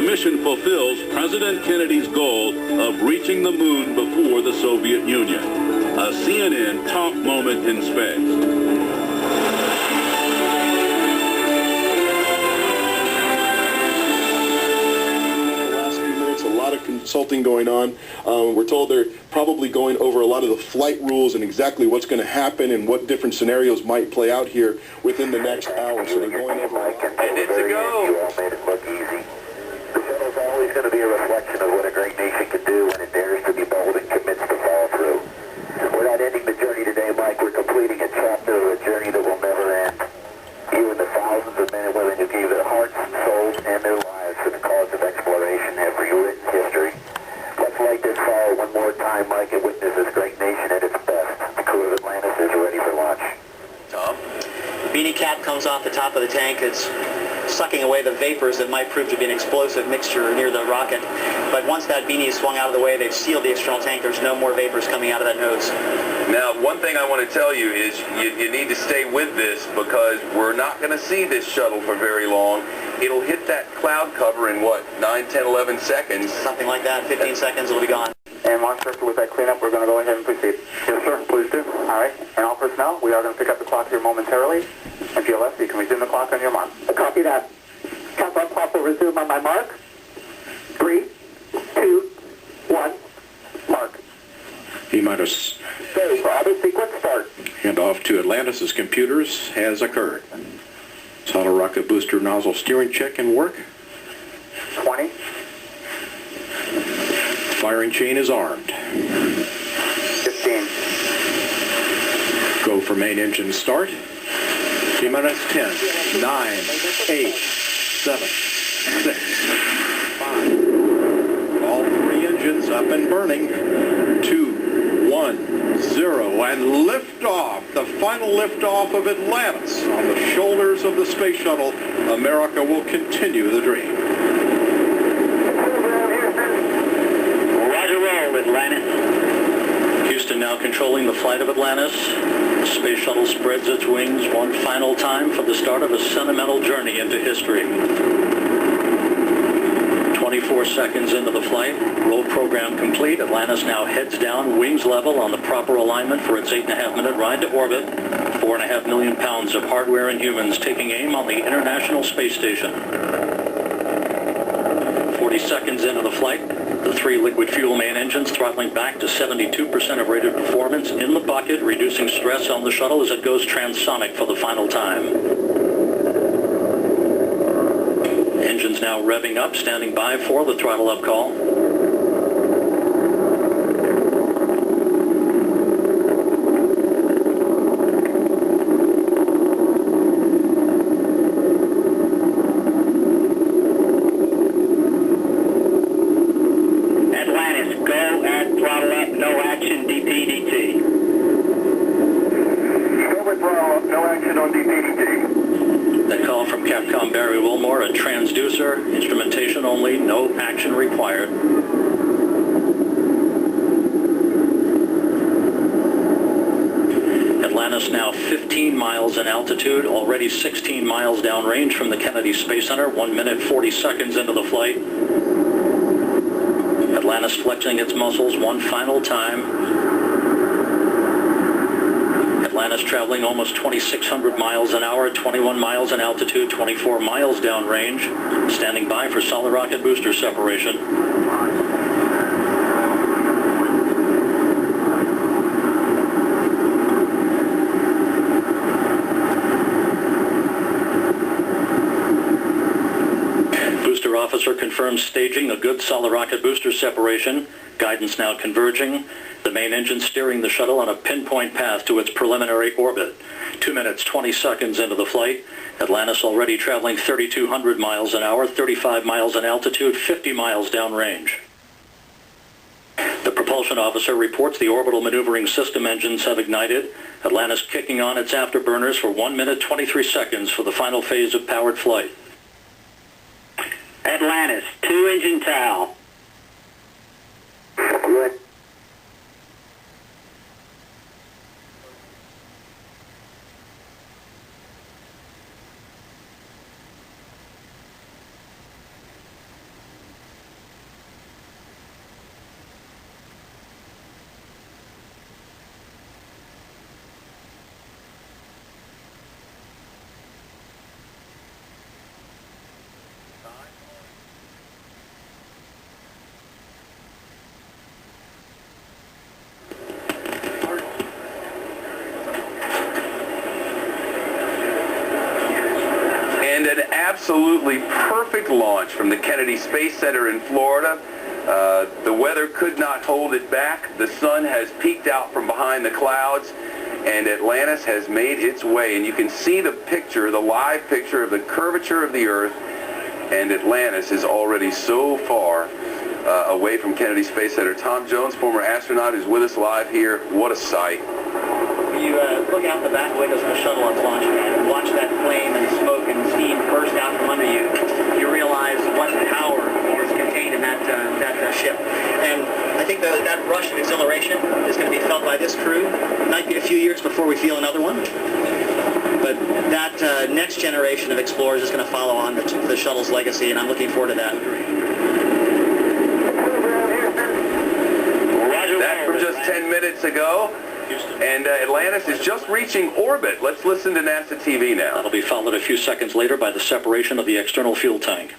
mission fulfills President Kennedy's goal of reaching the moon before the Soviet Union. A CNN top moment in space. Consulting going on. We're told they're probably going over a lot of the flight rules and exactly what's going to happen and what different scenarios might play out here within the next hour. So they're going over. And it's a go. You all made it look easy. The shuttle's always going to be a reflection of what a great nation can do when it dares to be bold and commits to follow through. We're not ending the journey today, Mike. We're completing a chapter of a journey that will never end. You and the thousands of men and women who gave their hearts, souls, and their lives for the cause of exploration have rewritten history. Let's light this fire one more time, Mike, and witness this great nation at its best. The crew of Atlantis is ready for launch. Tom? Beanie cap comes off the top of the tank. It's sucking away the vapors that might prove to be an explosive mixture near the rocket. But once that beanie is swung out of the way, they've sealed the external tank. There's no more vapors coming out of that nose. Now, one thing I want to tell you is you need to stay with this because we're not going to see this shuttle for very long. It'll hit that cloud cover in, what, 9, 10, 11 seconds? Something like that. 15 seconds, it'll be gone. And launch director, with that cleanup, we're going to go ahead and proceed. Yes, sir. Please do. All right. And all personnel, we are going to pick up the clock here momentarily. And GLS, you can resume the clock on your mark. Copy that. Countdown clock will resume on my mark. 3, 2, 1, mark. T-minus. Ready for auto sequence start. Handoff to Atlantis' computers has occurred. Solid rocket booster nozzle steering check and work. 20. Firing chain is armed. 15. Go for main engine start. T-minus 10, 9, 8, 7, 6, 5. All three engines up and burning. 2, 1, 0, and liftoff. The final liftoff of Atlantis on the shoulders of the space shuttle. America will continue the dream. Roger roll, Atlantis. Houston now controlling the flight of Atlantis. The space shuttle spreads its wings one final time for the start of a sentimental journey into history. 24 seconds into the flight, roll program complete. Atlantis now heads down, wings level on the proper alignment for its 8.5-minute ride to orbit. 4.5 million pounds of hardware and humans taking aim on the International Space Station. 40 seconds into the flight, the three liquid fuel main engines throttling back to 72% of rated performance in the bucket, reducing stress on the shuttle as it goes transonic for the final time. Engines now revving up, standing by for the throttle up call. Atlantis, go at throttle up, no action, DPDT. Go with throttle up, no action on DPDT. That call from Capcom Barry Wilmore, a transducer, instrumentation only, no action required. Atlantis now 15 miles in altitude, already 16 miles downrange from the Kennedy Space Center, 1 minute 40 seconds into the flight. Atlantis flexing its muscles one final time. Atlantis traveling almost 2,600 miles an hour, 21 miles in altitude, 24 miles downrange, standing by for solid rocket booster separation. Booster officer confirms staging a good solid rocket booster separation. Guidance now converging. The main engine steering the shuttle on a pinpoint path to its preliminary orbit. 2 minutes, 20 seconds into the flight. Atlantis already traveling 3,200 miles an hour, 35 miles in altitude, 50 miles downrange. The propulsion officer reports the orbital maneuvering system engines have ignited. Atlantis kicking on its afterburners for 1 minute, 23 seconds for the final phase of powered flight. Atlantis, 2-engine TOW. Good. absolutely perfect launch from the Kennedy Space Center in Florida. The weather could not hold it back. The sun has peeked out from behind the clouds, and Atlantis has made its way. And you can see the picture, the live picture of the curvature of the Earth, and Atlantis is already so far away from Kennedy Space Center. Tom Jones, former astronaut, is with us live here. What a sight. You look out the back windows of the shuttle on launch pad and watch that flame and smoke and steam burst out from under you. You realize what power is contained in that ship. And I think that rush of exhilaration is going to be felt by this crew. It might be a few years before we feel another one. But that next generation of explorers is going to follow on the shuttle's legacy, and I'm looking forward to that. That from just 10 minutes ago. And Atlantis is just reaching orbit. Let's listen to NASA TV now. That'll be followed a few seconds later by the separation of the external fuel tank.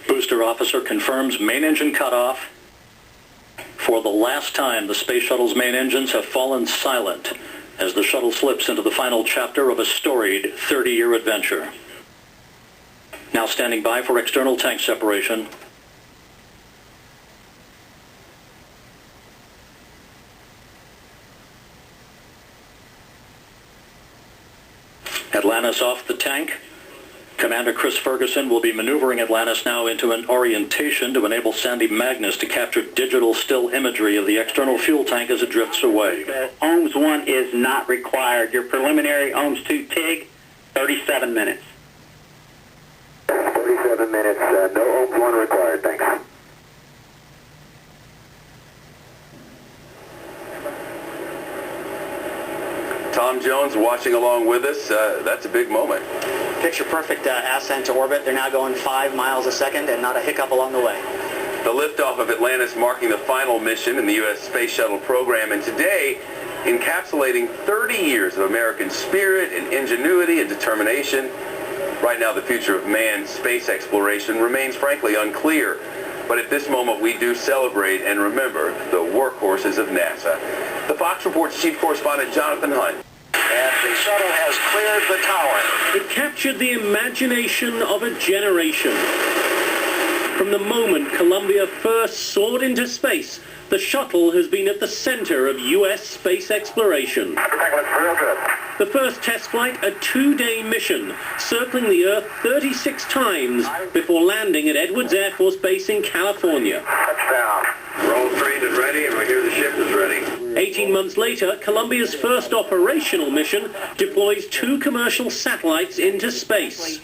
Booster officer confirms main engine cutoff. For the last time, the Space Shuttle's main engines have fallen silent as the shuttle slips into the final chapter of a storied 30-year adventure. Now standing by for external tank separation. Atlantis off the tank. Commander Chris Ferguson will be maneuvering Atlantis now into an orientation to enable Sandy Magnus to capture digital still imagery of the external fuel tank as it drifts away. OMS 1 is not required. Your preliminary OMS 2 TIG, 37 minutes. 37 minutes, no OMS 1 required, thanks. Tom Jones watching along with us. That's a big moment. Picture perfect ascent to orbit. They're now going 5 miles a second and not a hiccup along the way. The liftoff of Atlantis marking the final mission in the U.S. Space Shuttle program, and today encapsulating 30 years of American spirit and ingenuity and determination. Right now the future of manned space exploration remains frankly unclear, but at this moment we do celebrate and remember the workhorses of NASA. The Fox Report's chief correspondent Jonathan Hunt. And the shuttle has cleared the tower. It captured the imagination of a generation. From the moment Columbia first soared into space, the shuttle has been at the center of U.S. space exploration. The first test flight, a 2-day mission, circling the Earth 36 times before landing at Edwards Air Force Base in California. Touchdown. We're all trained and ready, and we hear the ship is ready. 18 months later, Columbia's first operational mission deploys 2 commercial satellites into space.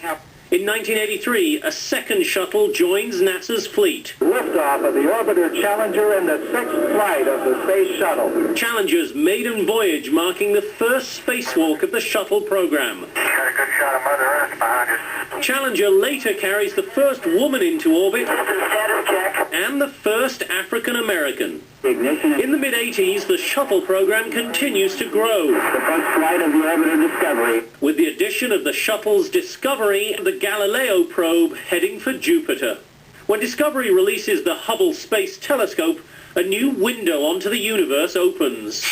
In 1983, a second shuttle joins NASA's fleet. Liftoff of the orbiter Challenger and the 6th flight of the Space Shuttle. Challenger's maiden voyage marking the first spacewalk of the shuttle program. Got a good shot of Mother Earth behind us. Challenger later carries the first woman into orbit Status check. and the first African American. Ignition. In the mid-80s, the shuttle program continues to grow. The first flight of the orbiter Discovery. With the addition of the shuttle's Discovery and the Galileo probe heading for Jupiter. When Discovery releases the Hubble Space Telescope, a new window onto the universe opens.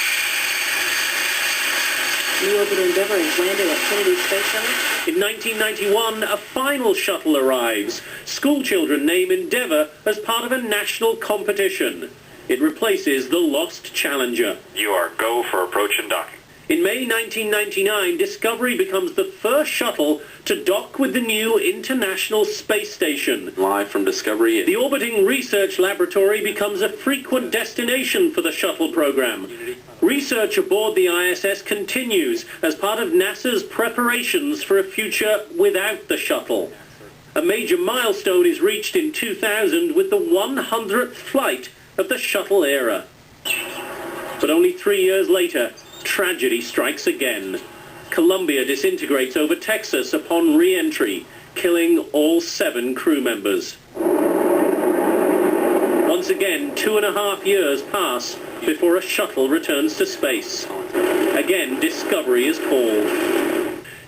New orbiter Endeavour is landing at Kennedy Space Center. In 1991, a final shuttle arrives. School children name Endeavour as part of a national competition. It replaces the lost Challenger. You are go for approach and docking. In May 1999, Discovery becomes the first shuttle to dock with the new International Space Station. Live from Discovery. The orbiting research laboratory becomes a frequent destination for the shuttle program. Research aboard the ISS continues as part of NASA's preparations for a future without the shuttle. A major milestone is reached in 2000 with the 100th flight of the shuttle era. But only 3 years later, tragedy strikes again. Columbia disintegrates over Texas upon re-entry, killing all 7 crew members. Once again, 2.5 years pass before a shuttle returns to space. Again, Discovery is called.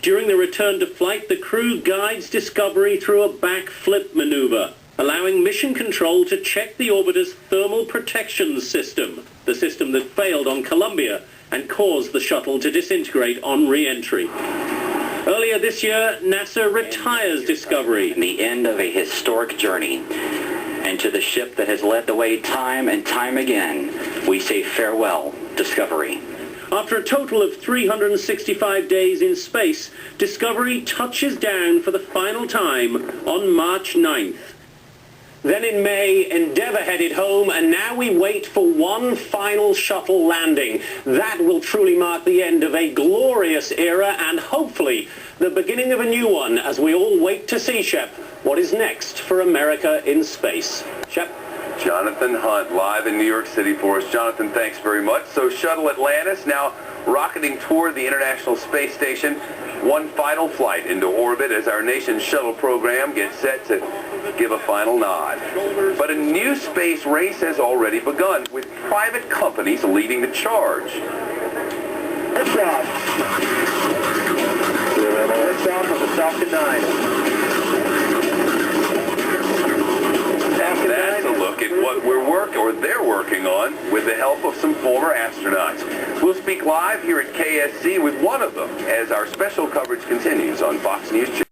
During the return to flight, the crew guides Discovery through a backflip maneuver, allowing Mission Control to check the orbiter's thermal protection system, the system that failed on Columbia and cause the shuttle to disintegrate on re-entry. Earlier this year, NASA retires Discovery. The end of a historic journey. And to the ship that has led the way time and time again, we say farewell, Discovery. After a total of 365 days in space, Discovery touches down for the final time on March 9th. Then in May, Endeavour headed home, and now we wait for one final shuttle landing. That will truly mark the end of a glorious era and hopefully the beginning of a new one as we all wait to see, Shep, what is next for America in space. Shep? Jonathan Hunt live in New York City for us. Jonathan, thanks very much. So Shuttle Atlantis now rocketing toward the International Space Station. One final flight into orbit as our nation's shuttle program gets set to give a final nod. But a new space race has already begun, with private companies leading the charge. Liftoff. Liftoff of the Falcon 9. That's a look at what they're working on with the help of some former astronauts. We'll speak live here at KSC with one of them as our special coverage continues on Fox News.